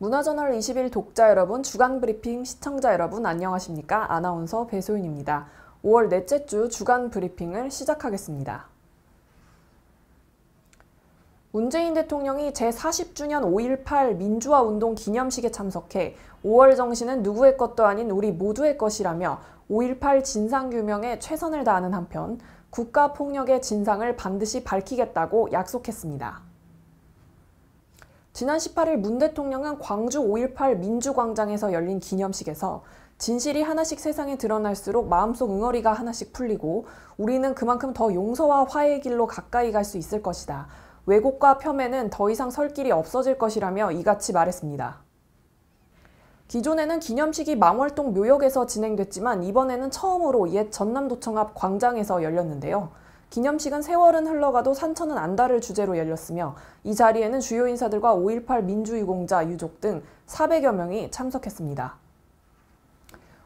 문화저널 20일 독자 여러분, 주간 브리핑 시청자 여러분 안녕하십니까? 아나운서 배소윤입니다. 5월 넷째 주 주간 브리핑을 시작하겠습니다. 문재인 대통령이 제40주년 5.18 민주화운동 기념식에 참석해 5월 정신은 누구의 것도 아닌 우리 모두의 것이라며 5.18 진상규명에 최선을 다하는 한편 국가폭력의 진상을 반드시 밝히겠다고 약속했습니다. 지난 18일 문 대통령은 광주 5.18 민주광장에서 열린 기념식에서 진실이 하나씩 세상에 드러날수록 마음속 응어리가 하나씩 풀리고 우리는 그만큼 더 용서와 화해의 길로 가까이 갈 수 있을 것이다. 왜곡과 폄훼는 더 이상 설 길이 없어질 것이라며 이같이 말했습니다. 기존에는 기념식이 망월동 묘역에서 진행됐지만 이번에는 처음으로 옛 전남도청 앞 광장에서 열렸는데요. 기념식은 세월은 흘러가도 산천은 안다를 주제로 열렸으며 이 자리에는 주요 인사들과 5.18 민주유공자, 유족 등 400여 명이 참석했습니다.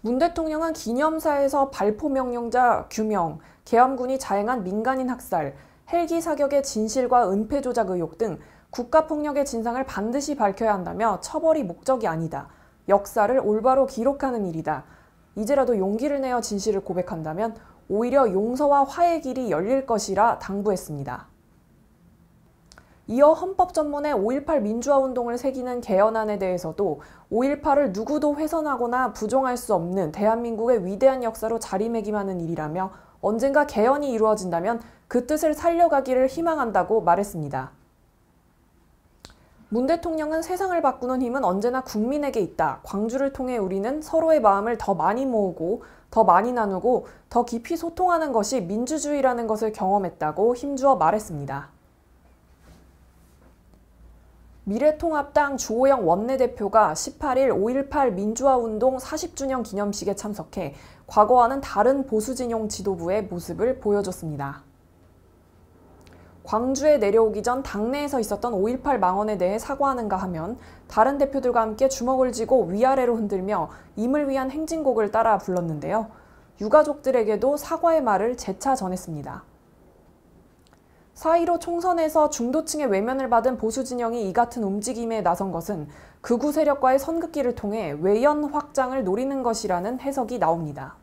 문 대통령은 기념사에서 발포 명령자 규명, 계엄군이 자행한 민간인 학살, 헬기 사격의 진실과 은폐 조작 의혹 등 국가폭력의 진상을 반드시 밝혀야 한다며 처벌이 목적이 아니다. 역사를 올바로 기록하는 일이다. 이제라도 용기를 내어 진실을 고백한다면 오히려 용서와 화해의 길이 열릴 것이라 당부했습니다. 이어 헌법전문에 5.18 민주화운동을 새기는 개헌안에 대해서도 5.18을 누구도 훼손하거나 부정할 수 없는 대한민국의 위대한 역사로 자리매김하는 일이라며 언젠가 개헌이 이루어진다면 그 뜻을 살려가기를 희망한다고 말했습니다. 문 대통령은 세상을 바꾸는 힘은 언제나 국민에게 있다. 광주를 통해 우리는 서로의 마음을 더 많이 모으고 더 많이 나누고 더 깊이 소통하는 것이 민주주의라는 것을 경험했다고 힘주어 말했습니다. 미래통합당 주호영 원내대표가 18일 5.18 민주화운동 40주년 기념식에 참석해 과거와는 다른 보수진영 지도부의 모습을 보여줬습니다. 광주에 내려오기 전 당내에서 있었던 5.18 망언에 대해 사과하는가 하면 다른 대표들과 함께 주먹을 쥐고 위아래로 흔들며 임을 위한 행진곡을 따라 불렀는데요. 유가족들에게도 사과의 말을 재차 전했습니다. 4.15 총선에서 중도층의 외면을 받은 보수진영이 이 같은 움직임에 나선 것은 극우 세력과의 선긋기를 통해 외연 확장을 노리는 것이라는 해석이 나옵니다.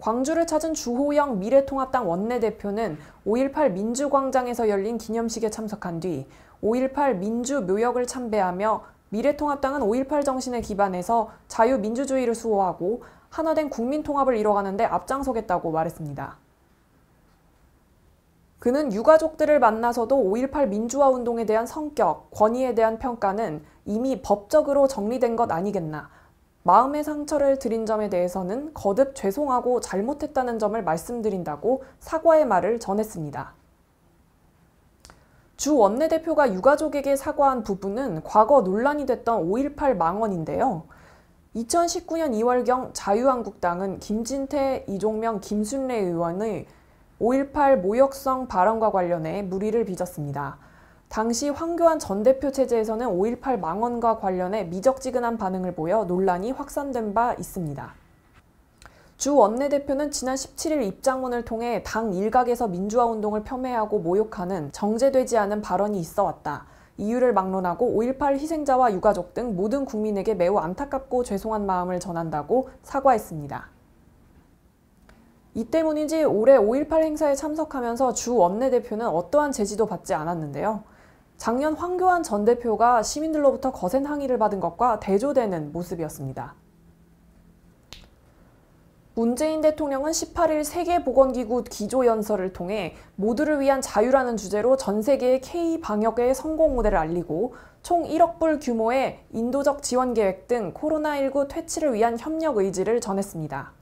광주를 찾은 주호영 미래통합당 원내대표는 5.18 민주광장에서 열린 기념식에 참석한 뒤 5.18 민주묘역을 참배하며 미래통합당은 5.18 정신에 기반해서 자유민주주의를 수호하고 하나된 국민통합을 이뤄가는 데 앞장서겠다고 말했습니다. 그는 유가족들을 만나서도 5.18 민주화운동에 대한 성격, 권위에 대한 평가는 이미 법적으로 정리된 것 아니겠나. 마음의 상처를 드린 점에 대해서는 거듭 죄송하고 잘못했다는 점을 말씀드린다고 사과의 말을 전했습니다. 주 원내대표가 유가족에게 사과한 부분은 과거 논란이 됐던 5.18 망언인데요. 2019년 2월경 자유한국당은 김진태, 이종명, 김순례 의원의 5.18 모욕성 발언과 관련해 물의를 빚었습니다. 당시 황교안 전 대표 체제에서는 5.18 망언과 관련해 미적지근한 반응을 보여 논란이 확산된 바 있습니다. 주 원내대표는 지난 17일 입장문을 통해 당 일각에서 민주화운동을 폄훼하고 모욕하는 정제되지 않은 발언이 있어 왔다. 이유를 막론하고 5.18 희생자와 유가족 등 모든 국민에게 매우 안타깝고 죄송한 마음을 전한다고 사과했습니다. 이 때문인지 올해 5.18 행사에 참석하면서 주 원내대표는 어떠한 제지도 받지 않았는데요. 작년 황교안 전 대표가 시민들로부터 거센 항의를 받은 것과 대조되는 모습이었습니다. 문재인 대통령은 18일 세계보건기구 기조연설을 통해 모두를 위한 자유라는 주제로 전 세계의 K-방역의 성공 모델을 알리고 총 1억 불 규모의 인도적 지원 계획 등 코로나19 퇴치를 위한 협력 의지를 전했습니다.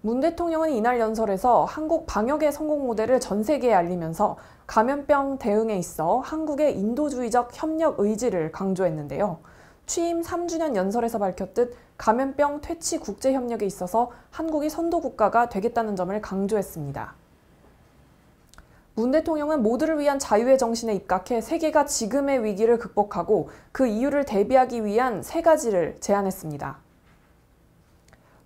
문 대통령은 이날 연설에서 한국 방역의 성공 모델을 전 세계에 알리면서 감염병 대응에 있어 한국의 인도주의적 협력 의지를 강조했는데요. 취임 3주년 연설에서 밝혔듯 감염병 퇴치 국제협력에 있어서 한국이 선도국가가 되겠다는 점을 강조했습니다. 문 대통령은 모두를 위한 자유의 정신에 입각해 세계가 지금의 위기를 극복하고 그 이유를 대비하기 위한 3가지를 제안했습니다.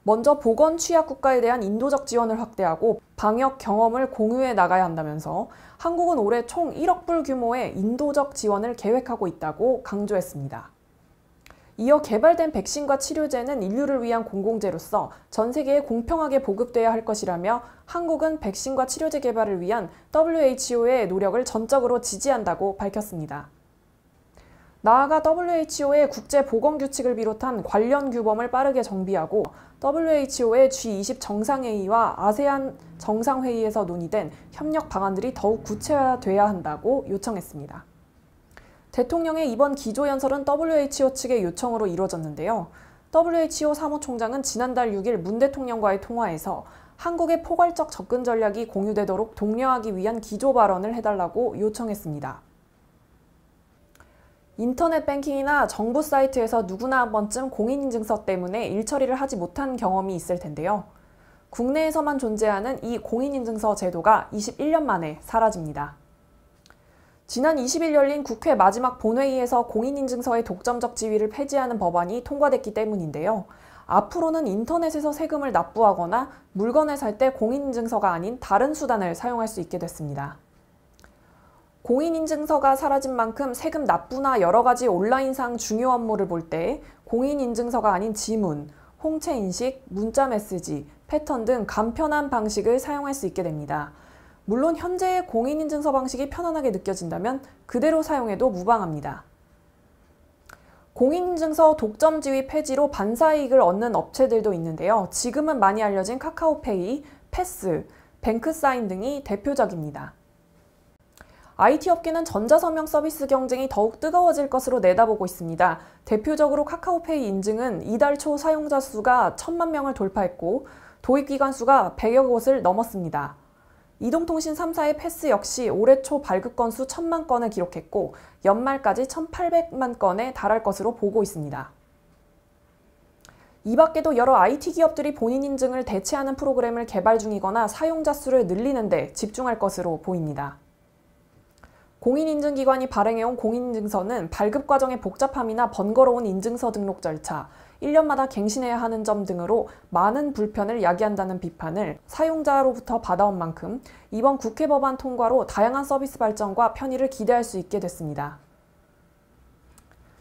먼저 보건 취약 국가에 대한 인도적 지원을 확대하고 방역 경험을 공유해 나가야 한다면서 한국은 올해 총 1억 불 규모의 인도적 지원을 계획하고 있다고 강조했습니다. 이어 개발된 백신과 치료제는 인류를 위한 공공재로서 전 세계에 공평하게 보급돼야 할 것이라며 한국은 백신과 치료제 개발을 위한 WHO의 노력을 전적으로 지지한다고 밝혔습니다. 나아가 WHO의 국제보건규칙을 비롯한 관련 규범을 빠르게 정비하고 WHO의 G20 정상회의와 아세안 정상회의에서 논의된 협력 방안들이 더욱 구체화돼야 한다고 요청했습니다. 대통령의 이번 기조연설은 WHO 측의 요청으로 이루어졌는데요. WHO 사무총장은 지난달 6일 문 대통령과의 통화에서 한국의 포괄적 접근 전략이 공유되도록 독려하기 위한 기조 발언을 해달라고 요청했습니다. 인터넷 뱅킹이나 정부 사이트에서 누구나 한 번쯤 공인인증서 때문에 일처리를 하지 못한 경험이 있을 텐데요. 국내에서만 존재하는 이 공인인증서 제도가 21년 만에 사라집니다. 지난 20일 열린 국회 마지막 본회의에서 공인인증서의 독점적 지위를 폐지하는 법안이 통과됐기 때문인데요. 앞으로는 인터넷에서 세금을 납부하거나 물건을 살 때 공인인증서가 아닌 다른 수단을 사용할 수 있게 됐습니다. 공인인증서가 사라진 만큼 세금 납부나 여러 가지 온라인상 중요 업무를 볼 때 공인인증서가 아닌 지문, 홍채인식, 문자메시지, 패턴 등 간편한 방식을 사용할 수 있게 됩니다. 물론 현재의 공인인증서 방식이 편안하게 느껴진다면 그대로 사용해도 무방합니다. 공인인증서 독점 지위 폐지로 반사이익을 얻는 업체들도 있는데요. 지금은 많이 알려진 카카오페이, 패스, 뱅크사인 등이 대표적입니다. IT 업계는 전자서명 서비스 경쟁이 더욱 뜨거워질 것으로 내다보고 있습니다. 대표적으로 카카오페이 인증은 이달 초 사용자 수가 1,000만 명을 돌파했고 도입기간 수가 100여 곳을 넘었습니다. 이동통신 3사의 패스 역시 올해 초 발급 건수 1,000만 건을 기록했고 연말까지 1,800만 건에 달할 것으로 보고 있습니다. 이 밖에도 여러 IT 기업들이 본인 인증을 대체하는 프로그램을 개발 중이거나 사용자 수를 늘리는 데 집중할 것으로 보입니다. 공인인증기관이 발행해온 공인인증서는 발급 과정의 복잡함이나 번거로운 인증서 등록 절차, 1년마다 갱신해야 하는 점 등으로 많은 불편을 야기한다는 비판을 사용자로부터 받아온 만큼 이번 국회 법안 통과로 다양한 서비스 발전과 편의를 기대할 수 있게 됐습니다.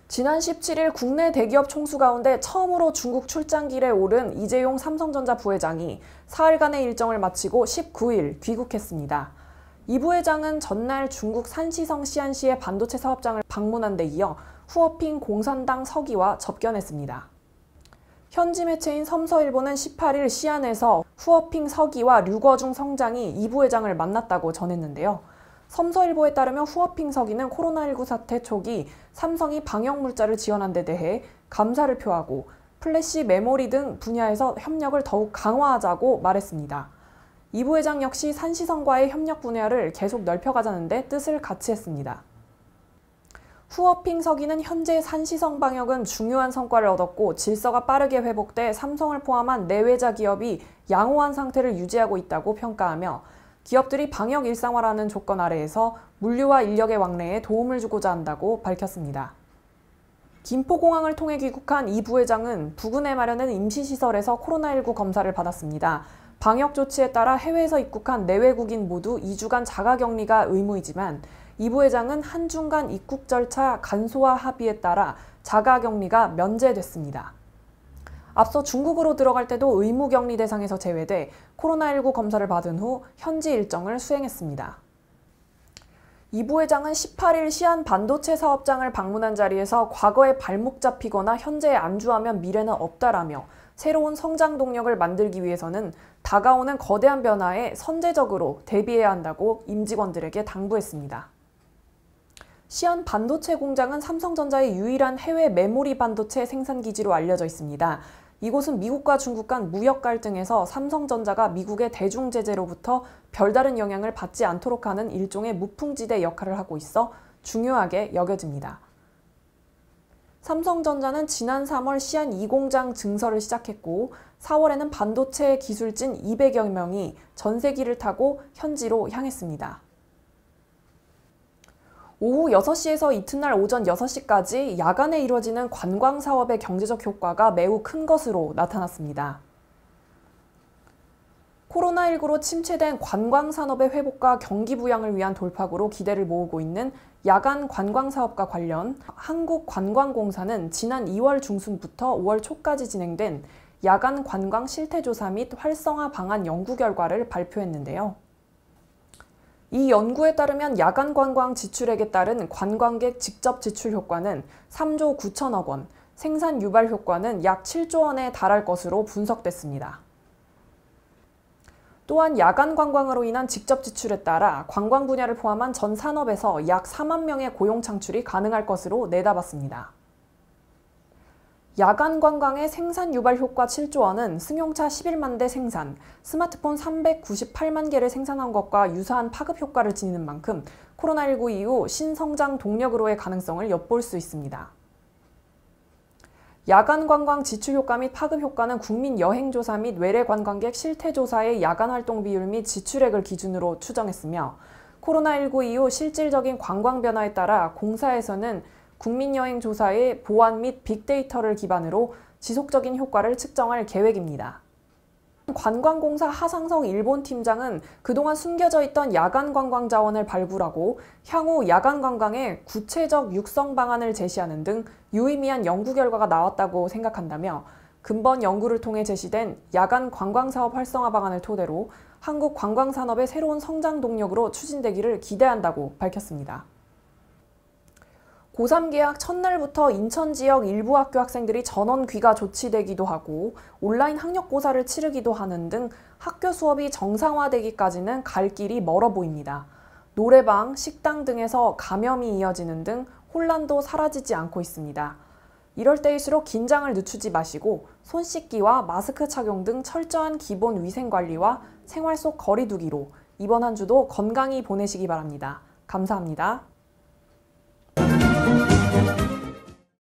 지난 17일 국내 대기업 총수 가운데 처음으로 중국 출장길에 오른 이재용 삼성전자 부회장이 사흘간의 일정을 마치고 19일 귀국했습니다. 이 부회장은 전날 중국 산시성 시안시의 반도체 사업장을 방문한 데 이어 후어핑 공산당 서기와 접견했습니다. 현지 매체인 섬서일보는 18일 시안에서 후어핑 서기와 류거중 성장이 이 부회장을 만났다고 전했는데요. 섬서일보에 따르면 후어핑 서기는 코로나19 사태 초기 삼성이 방역물자를 지원한 데 대해 감사를 표하고 플래시 메모리 등 분야에서 협력을 더욱 강화하자고 말했습니다. 이 부회장 역시 산시성과의 협력 분야를 계속 넓혀가자는 데 뜻을 같이 했습니다. 후어핑 서기는 현재 산시성 방역은 중요한 성과를 얻었고 질서가 빠르게 회복돼 삼성을 포함한 내외자 기업이 양호한 상태를 유지하고 있다고 평가하며 기업들이 방역 일상화라는 조건 아래에서 물류와 인력의 왕래에 도움을 주고자 한다고 밝혔습니다. 김포공항을 통해 귀국한 이 부회장은 부근에 마련된 임시시설에서 코로나19 검사를 받았습니다. 방역 조치에 따라 해외에서 입국한 내외국인 모두 2주간 자가격리가 의무이지만 이 부회장은 한중간 입국 절차 간소화 합의에 따라 자가격리가 면제됐습니다. 앞서 중국으로 들어갈 때도 의무격리 대상에서 제외돼 코로나19 검사를 받은 후 현지 일정을 수행했습니다. 이 부회장은 18일 시안 반도체 사업장을 방문한 자리에서 과거에 발목 잡히거나 현재에 안주하면 미래는 없다라며 새로운 성장 동력을 만들기 위해서는 다가오는 거대한 변화에 선제적으로 대비해야 한다고 임직원들에게 당부했습니다. 시안 반도체 공장은 삼성전자의 유일한 해외 메모리 반도체 생산기지로 알려져 있습니다. 이곳은 미국과 중국 간 무역 갈등에서 삼성전자가 미국의 대중 제재로부터 별다른 영향을 받지 않도록 하는 일종의 무풍지대 역할을 하고 있어 중요하게 여겨집니다. 삼성전자는 지난 3월 시안 2공장 증설을 시작했고 4월에는 반도체 기술진 200여 명이 전세기를 타고 현지로 향했습니다. 오후 6시에서 이튿날 오전 6시까지 야간에 이루어지는 관광사업의 경제적 효과가 매우 큰 것으로 나타났습니다. 코로나19로 침체된 관광산업의 회복과 경기 부양을 위한 돌파구로 기대를 모으고 있는 야간 관광사업과 관련 한국관광공사는 지난 2월 중순부터 5월 초까지 진행된 야간 관광 실태조사 및 활성화 방안 연구 결과를 발표했는데요. 이 연구에 따르면 야간 관광 지출액에 따른 관광객 직접 지출 효과는 3조 9천억 원, 생산 유발 효과는 약 7조 원에 달할 것으로 분석됐습니다. 또한 야간 관광으로 인한 직접 지출에 따라 관광 분야를 포함한 전 산업에서 약 4만 명의 고용 창출이 가능할 것으로 내다봤습니다. 야간 관광의 생산 유발 효과 7조 원은 승용차 11만 대 생산, 스마트폰 398만 개를 생산한 것과 유사한 파급 효과를 지니는 만큼 코로나19 이후 신성장 동력으로의 가능성을 엿볼 수 있습니다. 야간 관광 지출 효과 및 파급 효과는 국민 여행조사 및 외래 관광객 실태조사의 야간 활동 비율 및 지출액을 기준으로 추정했으며 코로나19 이후 실질적인 관광 변화에 따라 공사에서는 국민여행조사의 보안 및 빅데이터를 기반으로 지속적인 효과를 측정할 계획입니다. 관광공사 하상성 일본 팀장은 그동안 숨겨져 있던 야간 관광 자원을 발굴하고 향후 야간 관광의 구체적 육성 방안을 제시하는 등 유의미한 연구 결과가 나왔다고 생각한다며 근본 연구를 통해 제시된 야간 관광사업 활성화 방안을 토대로 한국 관광산업의 새로운 성장 동력으로 추진되기를 기대한다고 밝혔습니다. 고3 개학 첫날부터 인천 지역 일부 학교 학생들이 전원 귀가 조치되기도 하고 온라인 학력고사를 치르기도 하는 등 학교 수업이 정상화되기까지는 갈 길이 멀어 보입니다. 노래방, 식당 등에서 감염이 이어지는 등 혼란도 사라지지 않고 있습니다. 이럴 때일수록 긴장을 늦추지 마시고 손 씻기와 마스크 착용 등 철저한 기본 위생관리와 생활 속 거리 두기로 이번 한 주도 건강히 보내시기 바랍니다. 감사합니다.